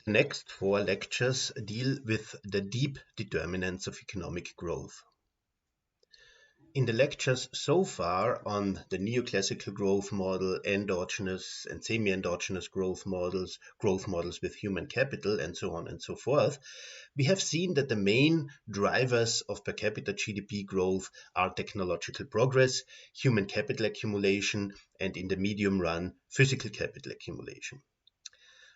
The next 4 lectures deal with the deep determinants of economic growth. In the lectures so far on the neoclassical growth model, endogenous and semi-endogenous growth models with human capital, and so on and so forth, we have seen that the main drivers of per capita GDP growth are technological progress, human capital accumulation, and in the medium run, physical capital accumulation.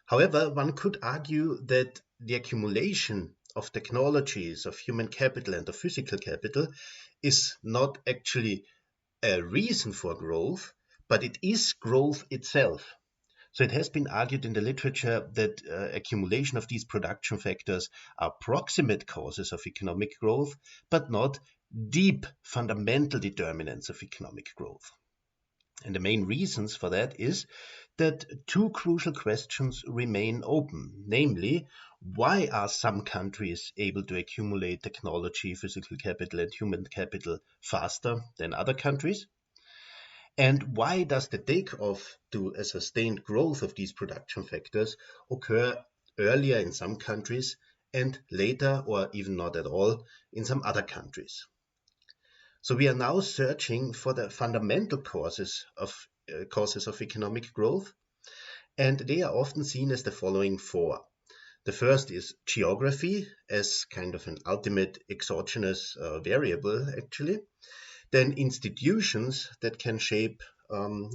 However, one could argue that the accumulation of technologies, of human capital and of physical capital is not actually a reason for growth, but it is growth itself. So it has been argued in the literature that accumulation of these production factors are proximate causes of economic growth, but not deep fundamental determinants of economic growth. And the main reasons for that is that 2 crucial questions remain open. Namely, why are some countries able to accumulate technology, physical capital, and human capital faster than other countries? And why does the takeoff to a sustained growth of these production factors occur earlier in some countries and later, or even not at all, in some other countries? So we are now searching for the fundamental causes of economic growth, and they are often seen as the following 4. The first is geography as kind of an ultimate exogenous variable, actually. Then institutions that can shape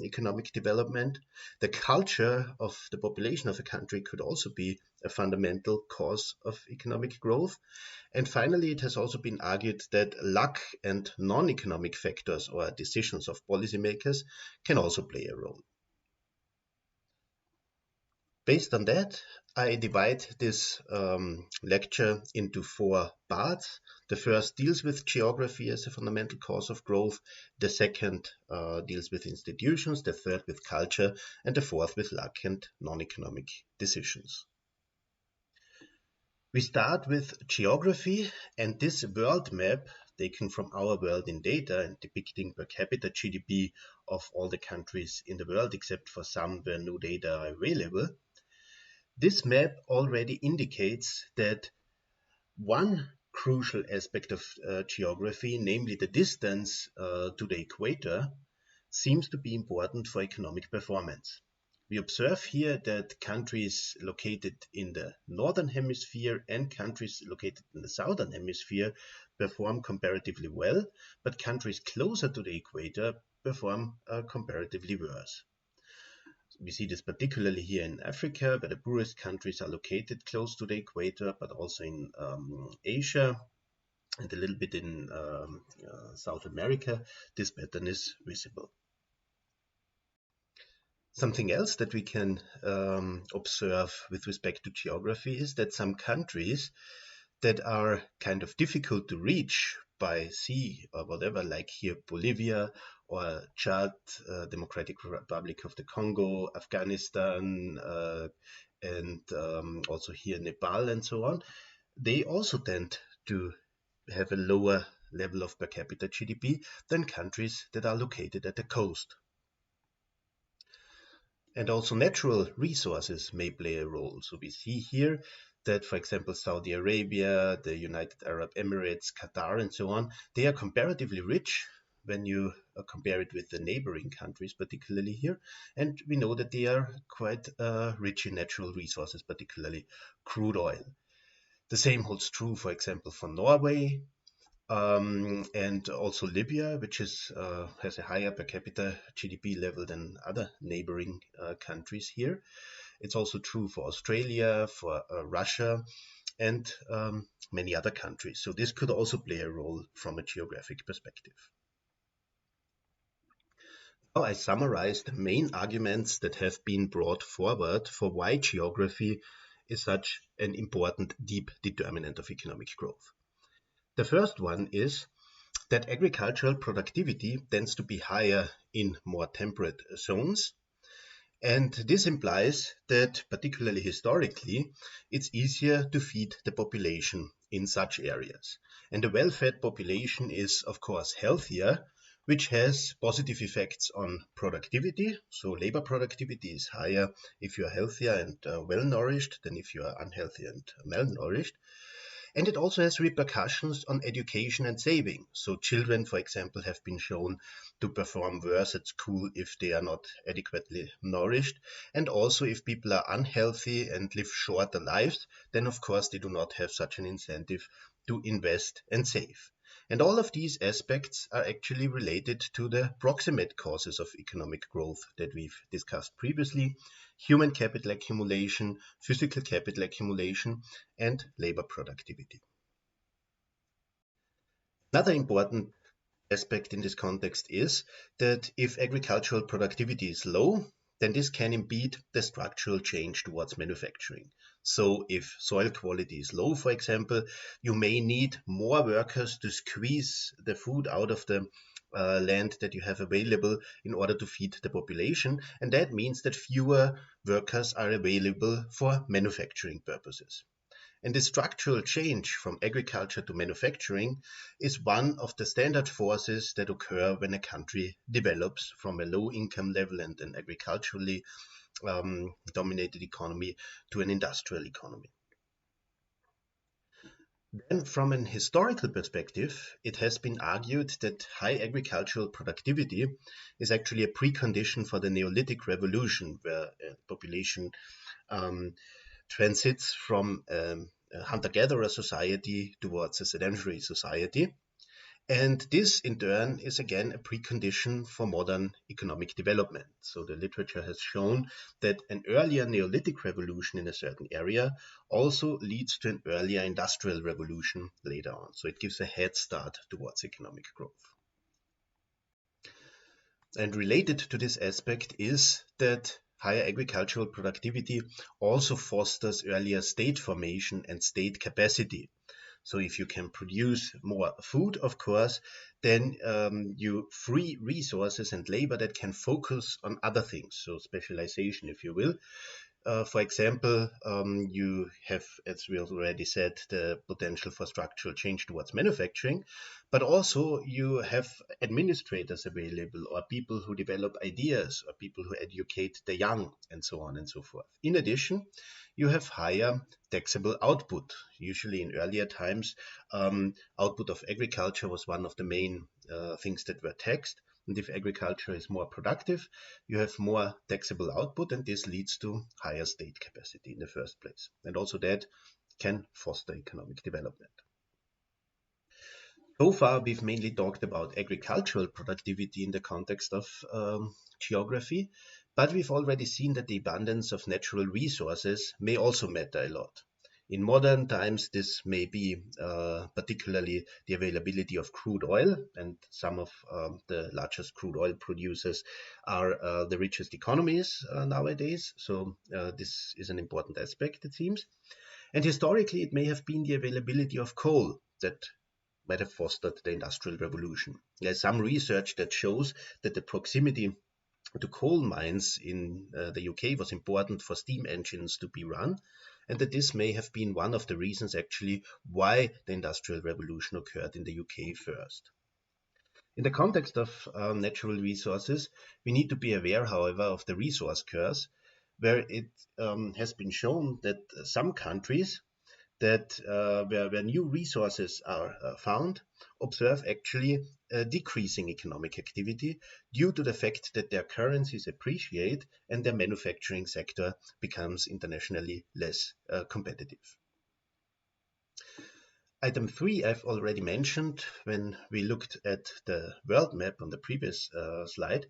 economic development. The culture of the population of a country could also be a fundamental cause of economic growth. And finally, it has also been argued that luck and non-economic factors or decisions of policymakers can also play a role. Based on that, I divide this lecture into 4 parts. The first deals with geography as a fundamental cause of growth. The second deals with institutions. The third with culture. And the fourth with luck and non-economic decisions. We start with geography, and this world map, taken from Our World in Data and depicting per capita GDP of all the countries in the world, except for some where no data are available. This map already indicates that one crucial aspect of geography, namely the distance to the equator, seems to be important for economic performance. We observe here that countries located in the northern hemisphere and countries located in the southern hemisphere perform comparatively well, but countries closer to the equator perform comparatively worse. We see this particularly here in Africa, where the poorest countries are located close to the equator, but also in Asia and a little bit in South America. This pattern is visible. Something else that we can observe with respect to geography is that some countries that are kind of difficult to reach by sea or whatever, like here Bolivia or Chad, Democratic Republic of the Congo, Afghanistan, and also here Nepal and so on, they also tend to have a lower level of per capita GDP than countries that are located at the coast. And also natural resources may play a role. So we see here that, for example, Saudi Arabia, the United Arab Emirates, Qatar, and so on, they are comparatively rich when you compare it with the neighboring countries, particularly here. And we know that they are quite rich in natural resources, particularly crude oil. The same holds true, for example, for Norway, and also Libya, which has a higher per capita GDP level than other neighboring countries here. It's also true for Australia, for Russia, and many other countries. So this could also play a role from a geographic perspective. Now I summarize the main arguments that have been brought forward for why geography is such an important deep determinant of economic growth. The first one is that agricultural productivity tends to be higher in more temperate zones. And this implies that, particularly historically, it's easier to feed the population in such areas. And a well-fed population is, of course, healthier, which has positive effects on productivity. So labor productivity is higher if you are healthier and well nourished than if you are unhealthy and malnourished. And it also has repercussions on education and saving. So children, for example, have been shown to perform worse at school if they are not adequately nourished. And also if people are unhealthy and live shorter lives, then of course they do not have such an incentive to invest and save. And all of these aspects are actually related to the proximate causes of economic growth that we've discussed previously: human capital accumulation, physical capital accumulation, and labor productivity. Another important aspect in this context is that if agricultural productivity is low, then this can impede the structural change towards manufacturing. So if soil quality is low, for example, you may need more workers to squeeze the food out of the land that you have available in order to feed the population. And that means that fewer workers are available for manufacturing purposes. And this structural change from agriculture to manufacturing is one of the standard forces that occur when a country develops from a low income level and an agriculturally dominated economy to an industrial economy. Then, from an historical perspective, it has been argued that high agricultural productivity is actually a precondition for the Neolithic revolution, where population transits from a hunter-gatherer society towards a sedentary society. And this, in turn, is again a precondition for modern economic development. So the literature has shown that an earlier Neolithic revolution in a certain area also leads to an earlier industrial revolution later on. So it gives a head start towards economic growth. And related to this aspect is that higher agricultural productivity also fosters earlier state formation and state capacity. So if you can produce more food, of course, then you free resources and labor that can focus on other things. So specialization, if you will. For example, you have, as we already said, the potential for structural change towards manufacturing, but also you have administrators available, or people who develop ideas, or people who educate the young, and so on and so forth. In addition, you have higher taxable output. Usually in earlier times, output of agriculture was one of the main things that were taxed. And if agriculture is more productive, you have more taxable output, and this leads to higher state capacity in the first place. And also that can foster economic development. So far, we've mainly talked about agricultural productivity in the context of geography, but we've already seen that the abundance of natural resources may also matter a lot. In modern times, this may be particularly the availability of crude oil, and some of the largest crude oil producers are the richest economies nowadays. So this is an important aspect, it seems. And historically, it may have been the availability of coal that might have fostered the Industrial Revolution. There's some research that shows that the proximity to coal mines in the UK was important for steam engines to be run, and that this may have been one of the reasons actually why the Industrial Revolution occurred in the UK first. In the context of natural resources, we need to be aware, however, of the resource curse, where it has been shown that some countries that where new resources are found observe actually a decreasing economic activity due to the fact that their currencies appreciate and their manufacturing sector becomes internationally less competitive. Item 3 I've already mentioned when we looked at the world map on the previous slide,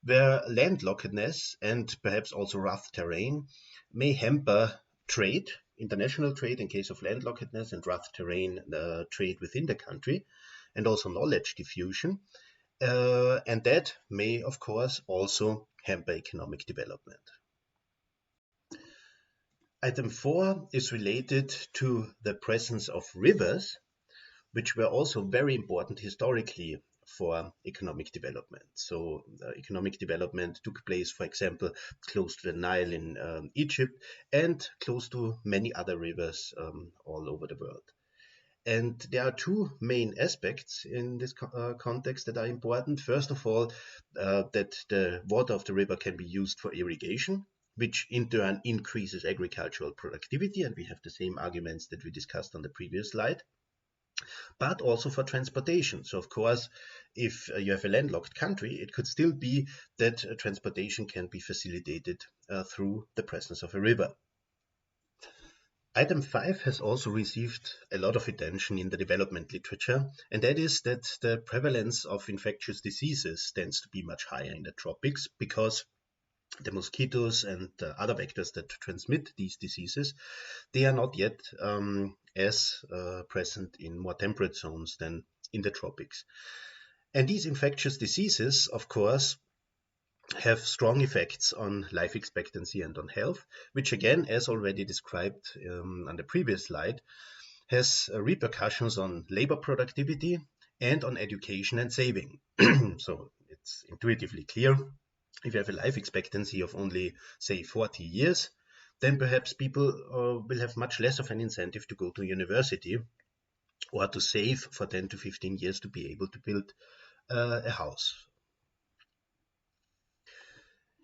where landlockedness and perhaps also rough terrain may hamper trade, international trade in case of landlockedness, and rough terrain trade within the country, and also knowledge diffusion. And that may, of course, also hamper economic development. Item 4 is related to the presence of rivers, which were also very important historically for economic development. So economic development took place, for example, close to the Nile in Egypt and close to many other rivers all over the world. And there are two main aspects in this context that are important. First of all, that the water of the river can be used for irrigation, which in turn increases agricultural productivity. And we have the same arguments that we discussed on the previous slide, but also for transportation. So, of course, if you have a landlocked country, it could still be that transportation can be facilitated through the presence of a river. Item 5 has also received a lot of attention in the development literature, and that is that the prevalence of infectious diseases tends to be much higher in the tropics because the mosquitoes and other vectors that transmit these diseases, they are not yet as present in more temperate zones than in the tropics. And these infectious diseases, of course, have strong effects on life expectancy and on health, which again, as already described on the previous slide, has repercussions on labor productivity and on education and saving. So it's intuitively clear. If you have a life expectancy of only, say, 40 years, then perhaps people will have much less of an incentive to go to university or to save for 10 to 15 years to be able to build a house.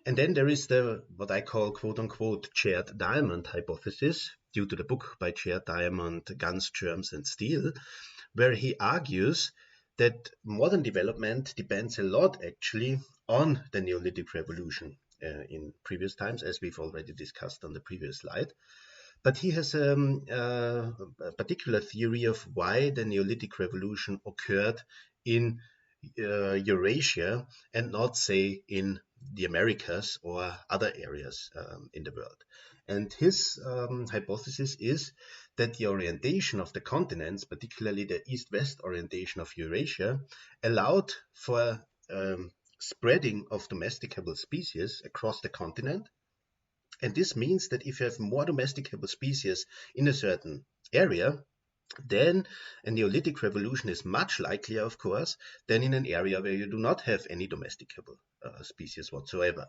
And then there is the what I call quote-unquote Jared Diamond hypothesis, due to the book by Jared Diamond, Guns, Germs and Steel, where he argues that modern development depends a lot actually on the Neolithic revolution in previous times, as we've already discussed on the previous slide. But he has a particular theory of why the Neolithic revolution occurred in Eurasia and not, say, in the Americas or other areas in the world. And his hypothesis is that the orientation of the continents, particularly the east-west orientation of Eurasia, allowed for spreading of domesticable species across the continent. And this means that if you have more domesticable species in a certain area, then a Neolithic revolution is much likelier, of course, than in an area where you do not have any domesticable species whatsoever.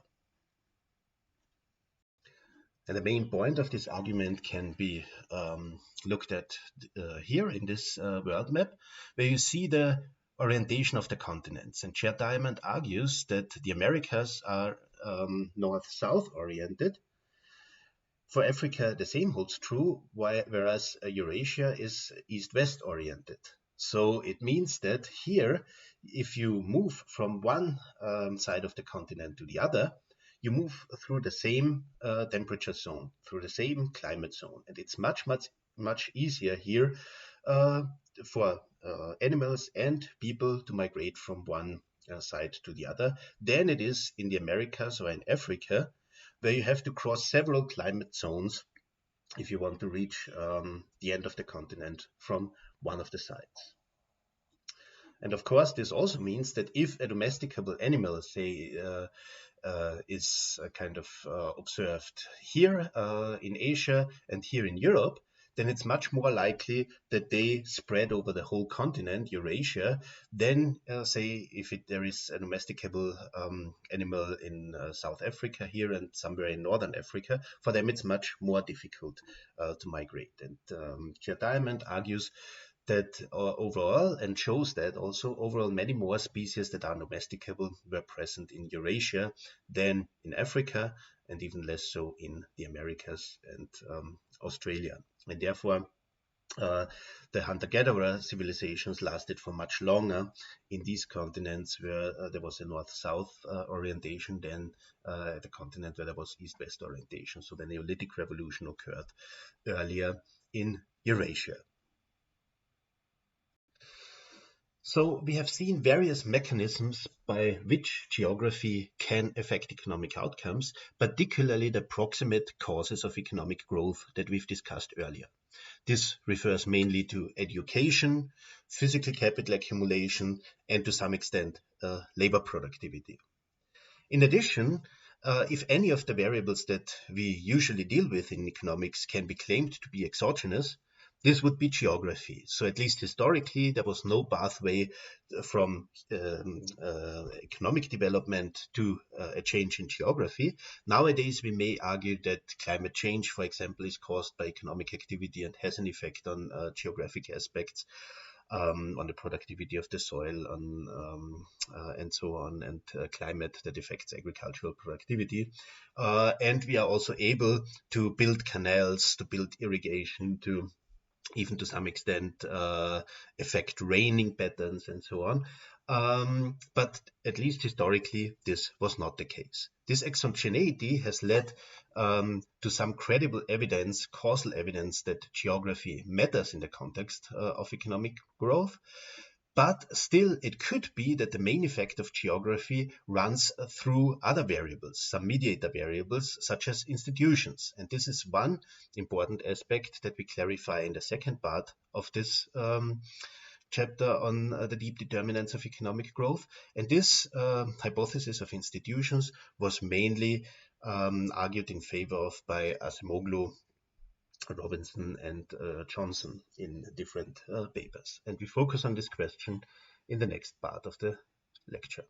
And the main point of this argument can be looked at here in this world map, where you see the orientation of the continents. And Jared Diamond argues that the Americas are north-south oriented. For Africa, the same holds true, whereas Eurasia is east-west oriented. So it means that here, if you move from one side of the continent to the other, you move through the same temperature zone, through the same climate zone. And it's much easier here for animals and people to migrate from one side to the other than it is in the Americas or in Africa, where you have to cross several climate zones if you want to reach the end of the continent from one of the sides. And of course, this also means that if a domesticable animal, say, is kind of observed here in Asia and here in Europe, then it's much more likely that they spread over the whole continent, Eurasia, than, say, if there is a domesticable animal in South Africa here and somewhere in Northern Africa. For them, it's much more difficult to migrate. And Jared Diamond argues that overall, and shows that also overall many more species that are domesticable were present in Eurasia than in Africa, and even less so in the Americas and Australia. And therefore, the hunter-gatherer civilizations lasted for much longer in these continents where there was a north-south orientation than the continent where there was east-west orientation. So the Neolithic revolution occurred earlier in Eurasia. So we have seen various mechanisms by which geography can affect economic outcomes, particularly the proximate causes of economic growth that we've discussed earlier. This refers mainly to education, physical capital accumulation, and to some extent, labor productivity. In addition, if any of the variables that we usually deal with in economics can be claimed to be exogenous, this would be geography. So at least historically, there was no pathway from economic development to a change in geography. Nowadays, we may argue that climate change, for example, is caused by economic activity and has an effect on geographic aspects, on the productivity of the soil, and so on, and climate that affects agricultural productivity. And we are also able to build canals, to build irrigation, to even to some extent affect raining patterns and so on. But at least historically, this was not the case. This exogeneity has led to some credible evidence, causal evidence, that geography matters in the context of economic growth. But still, it could be that the main effect of geography runs through other variables, some mediator variables, such as institutions. And this is one important aspect that we clarify in the second part of this chapter on the deep determinants of economic growth. And this hypothesis of institutions was mainly argued in favor of by Acemoglu, Robinson, and Johnson in different papers. And we focus on this question in the next part of the lecture.